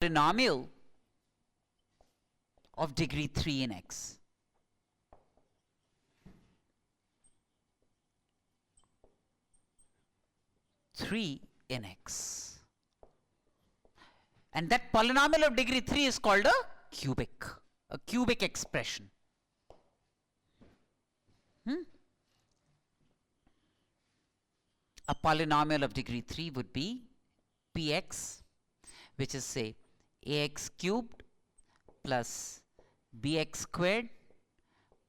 polynomial of degree 3 in x. In x, and that polynomial of degree 3 is called a cubic expression. A polynomial of degree 3 would be px, which is say ax cubed plus bx squared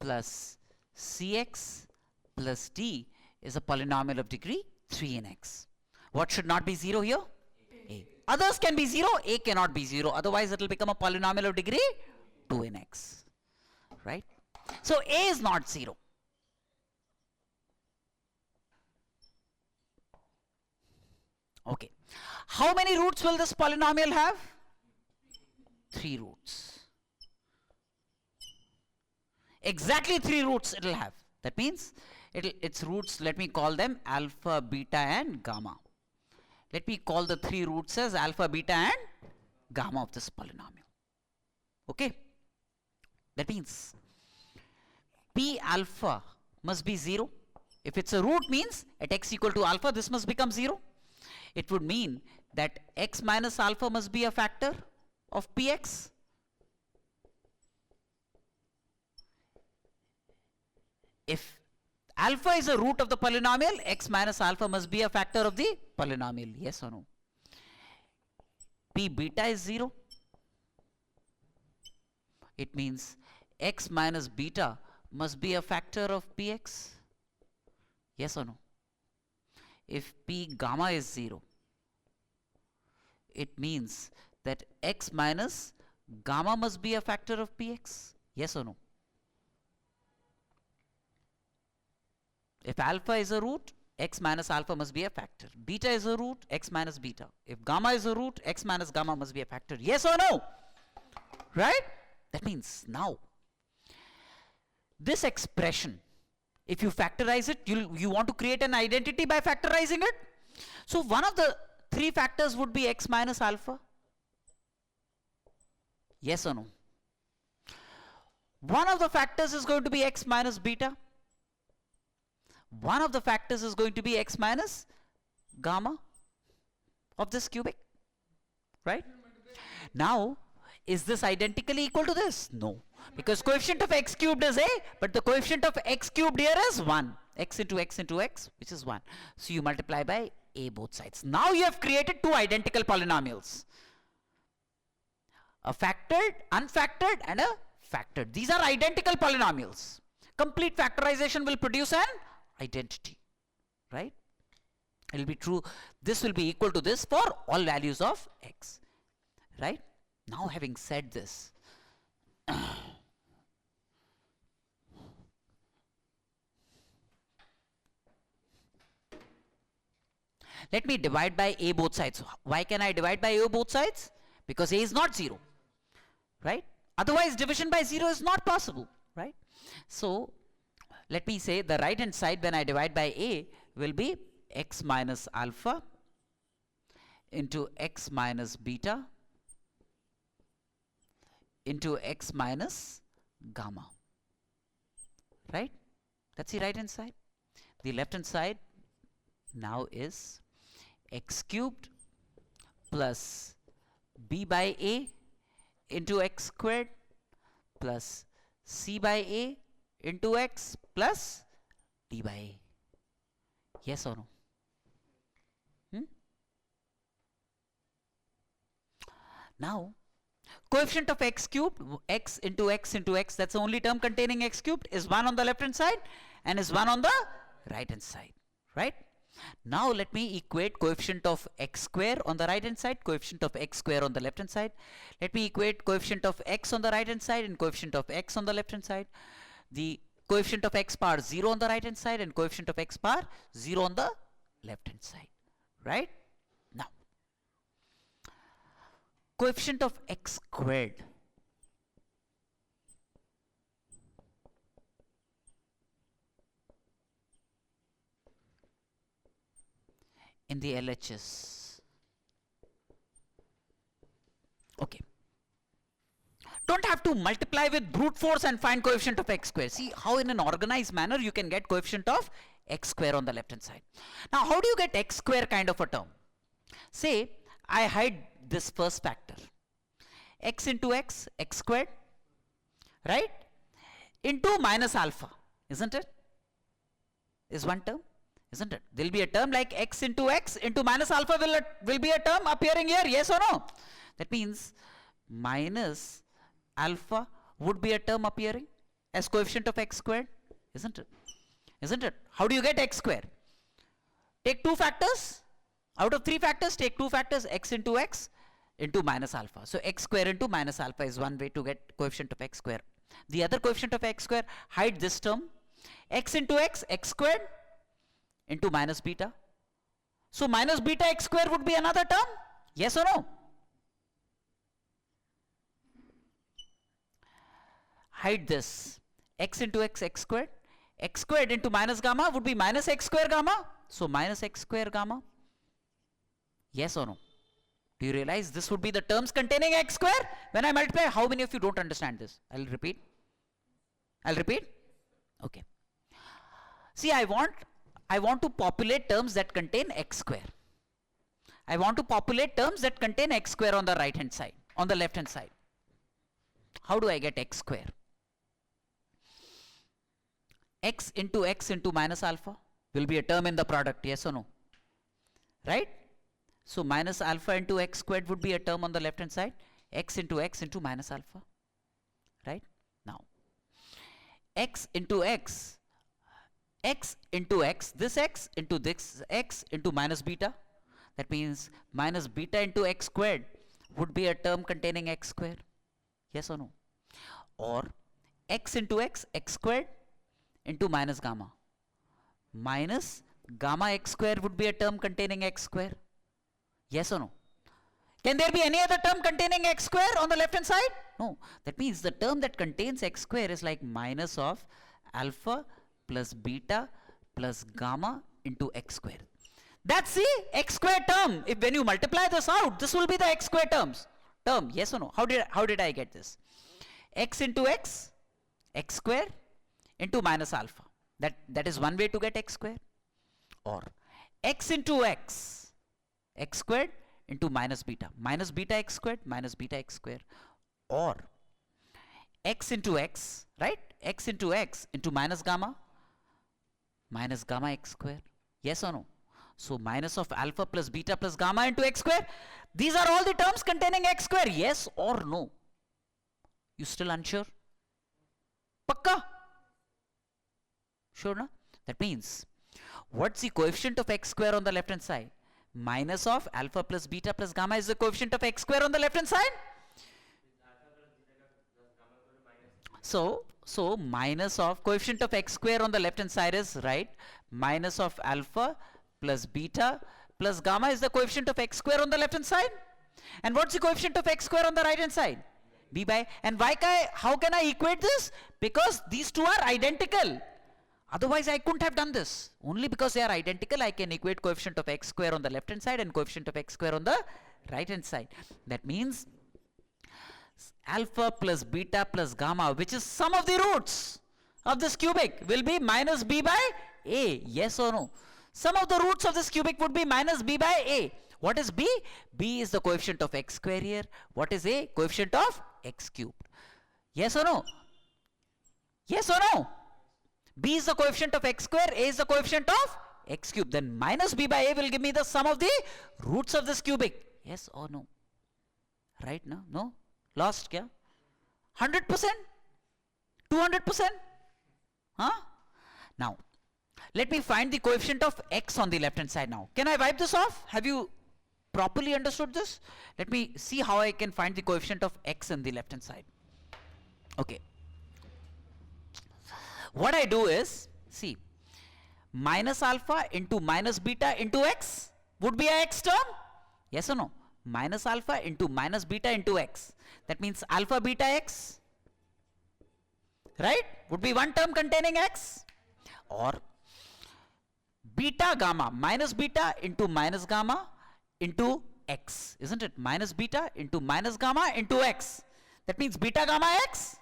plus cx plus d is a polynomial of degree 3 in x. What should not be 0 here? A. Others can be 0, a cannot be 0, otherwise it will become a polynomial of degree 2 in x. Right? So a is not 0. Okay. How many roots will this polynomial have? 3 roots. Exactly 3 roots it will have. That means its roots, let me call them alpha, beta and gamma. Let me call the 3 roots as alpha, beta and gamma of this polynomial. Okay. That means p alpha must be 0. If it's a root, means at x equal to alpha this must become 0. It would mean that x minus alpha must be a factor of px. If alpha is a root of the polynomial, x minus alpha must be a factor of the polynomial. Yes or no? P beta is 0. It means x minus beta must be a factor of px. Yes or no? If p gamma is 0, it means that x minus gamma must be a factor of px. Yes or no? If alpha is a root, x minus alpha must be a factor. Beta is a root, x minus beta. If gamma is a root, x minus gamma must be a factor. Yes or no? Right? That means now, this expression, if you factorize it, you want to create an identity by factorizing it. So one of the 3 factors would be x minus alpha. Yes or no? One of the factors is going to be x minus beta. One of the factors is going to be x minus gamma of this cubic. Right? Now, is this identically equal to this? No. Because coefficient of x cubed is a, but the coefficient of x cubed here is 1. X into x into x, which is 1. So you multiply by a both sides. Now you have created 2 identical polynomials. A factored, unfactored and a factored. These are identical polynomials. Complete factorization will produce an identity. Right? It will be true. This will be equal to this for all values of x. Right? Now having said this, let me divide by a both sides. Why can I divide by a both sides? Because a is not 0. Right? Otherwise division by 0 is not possible. Right? So let me say the right hand side when I divide by a will be x minus alpha into x minus beta into x minus gamma. Right? That's the right hand side. The left hand side now is x cubed plus b by a into x squared plus c by a into x plus d by a. Yes or no? Now, coefficient of x cubed, x into x into x, that's the only term containing x cubed, is 1 on the left hand side and is 1 on the right hand side. Right? Now let me equate coefficient of x square on the right hand side, coefficient of x square on the left hand side. Let me equate coefficient of x on the right hand side and coefficient of x on the left hand side. The coefficient of x power 0 on the right hand side and coefficient of x power 0 on the left hand side. Right? Now, coefficient of x squared in the LHS. don't have to multiply with brute force and find coefficient of x square. See how in an organized manner you can get coefficient of x square on the left hand side. Now how do you get x square kind of a term? Say I hide this first factor, x into x, x squared, right, into minus alpha, isn't it? Is one term, isn't it? There will be a term like x into minus alpha will be a term appearing here, yes or no? That means minus alpha would be a term appearing as coefficient of x squared, isn't it? Isn't it? How do you get x square? Take two factors. Out of three factors, take two factors, x into minus alpha. So x square into minus alpha is one way to get coefficient of x square. The other coefficient of x square, hide this term, x into x squared into minus beta. So minus beta x square would be another term, yes or no? Hide this, x into x squared into minus gamma would be minus x square gamma. So minus x square gamma, yes or no? Do you realize this would be the terms containing x square? When I multiply, how many of you don't understand this? I'll repeat. Okay. See, I want to populate terms that contain x square. I want to populate terms that contain x square on the right hand side, on the left hand side. How do I get x square? X into minus alpha will be a term in the product, yes or no? Right? So minus alpha into x squared would be a term on the left hand side, x into minus alpha, right? Now x into x, this x into minus beta, that means minus beta into x squared would be a term containing x square, yes or no? Or x into x squared into minus gamma x square would be a term containing x square, yes or no? Can there be any other term containing x square on the left hand side? No. That means the term that contains x square is like minus of alpha plus beta plus gamma into x square. That's the x square term. If when you multiply this out, this will be the x square term, yes or no? How did I get this? X into x square into minus alpha. That is one way to get x square. Or x into x squared into minus beta x squared, or x into x, right? X into x into minus gamma x square, yes or no? So minus of alpha plus beta plus gamma into x square. These are all the terms containing x square, yes or no? You still unsure? Pakka? Sure, na? That means, what's the coefficient of x square on the left hand side? Minus of alpha plus beta plus gamma is the coefficient of x square on the left hand side. So minus of coefficient of x square on the left hand side is, right, minus of alpha plus beta plus gamma is the coefficient of x square on the left hand side. And what's the coefficient of x square on the right hand side? B by, and how can I equate this? Because these two are identical. Otherwise I couldn't have done this. Only because they are identical I can equate coefficient of x square on the left hand side and coefficient of x square on the right hand side. That means alpha plus beta plus gamma, which is sum of the roots of this cubic, will be minus b by a, yes or no? Sum of the roots of this cubic would be minus b by a. What is b? B is the coefficient of x square here. What is a? Coefficient of x cubed. Yes or no? Yes or no? B is the coefficient of x square, a is the coefficient of x cubed. Then minus b by a will give me the sum of the roots of this cubic. Yes or no? Right now? No? Lost kya? 100%? 200%? Huh? Now, let me find the coefficient of x on the left hand side now. Can I wipe this off? Have you properly understood this? Let me see how I can find the coefficient of x on the left hand side. Okay. What I do is, see, minus alpha into minus beta into x would be a x term, yes or no? Minus alpha into minus beta into x, that means alpha beta x, right, would be one term containing x. Or beta gamma, minus beta into minus gamma into x, isn't it? Minus beta into minus gamma into x, That means beta gamma x.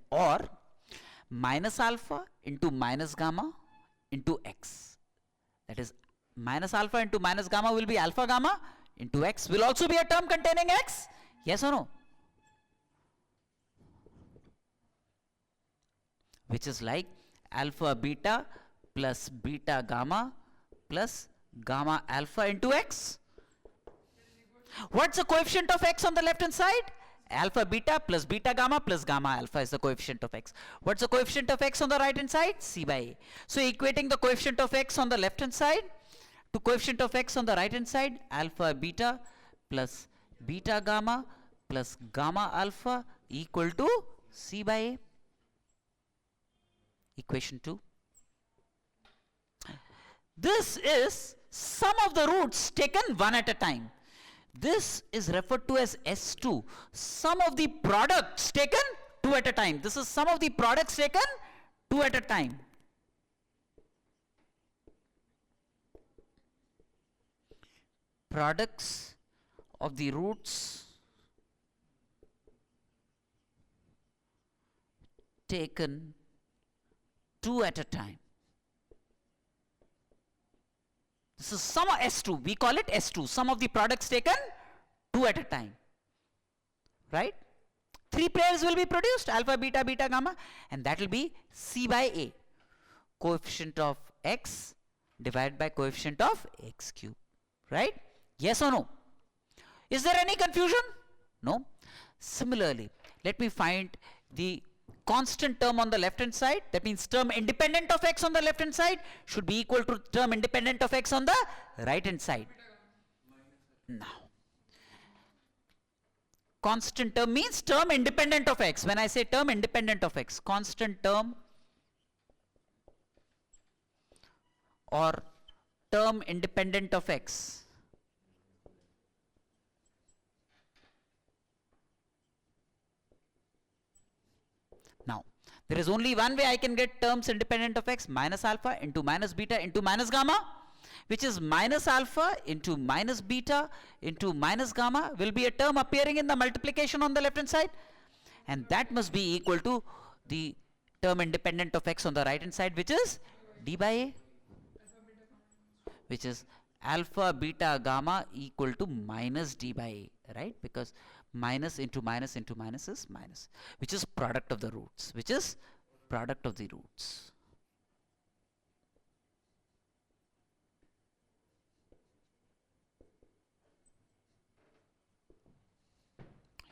Or minus alpha into minus gamma into x. That is minus alpha into minus gamma will be alpha gamma into x will also be a term containing x. Yes or no? Which is like alpha beta plus beta gamma plus gamma alpha into x. What's the coefficient of x on the left hand side? Alpha beta plus beta gamma plus gamma alpha is the coefficient of x. What's the coefficient of x on the right hand side? C by A. So equating the coefficient of x on the left hand side to coefficient of x on the right hand side, alpha beta plus beta gamma plus gamma alpha equal to C by A. Equation 2. This is sum of the roots taken one at a time. This is referred to as S2. Sum of the products taken two at a time. This is sum of the products taken two at a time. Products of the roots taken two at a time. This is sum of S2. We call it S2. Sum of the products taken two at a time. Right? Three pairs will be produced. Alpha, beta, beta, gamma. And that will be C by A. Coefficient of x divided by coefficient of x cube. Right? Yes or no? Is there any confusion? No. Similarly, let me find the constant term on the left hand side. That means term independent of x on the left hand side should be equal to term independent of x on the right hand side. Now, constant term means term independent of x. When I say term independent of x, constant term or term independent of x. Now, there is only one way I can get terms independent of x, minus alpha into minus beta into minus gamma, which is minus alpha into minus beta into minus gamma will be a term appearing in the multiplication on the left hand side, and that must be equal to the term independent of x on the right hand side, which is d by a, which is alpha beta gamma equal to minus d by a, right? Because minus into minus into minus is minus, which is product of the roots, which is product of the roots.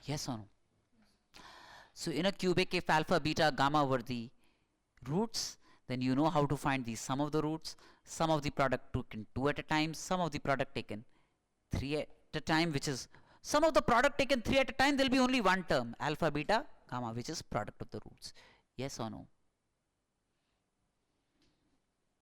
Yes or no? So in a cubic, if alpha, beta, gamma were the roots, then you know how to find the sum of the roots, sum of the product taken two at a time, sum of the product taken three at a time, which is sum of the product taken three at a time. There will be only one term, alpha, beta, gamma, which is product of the roots. Yes or no?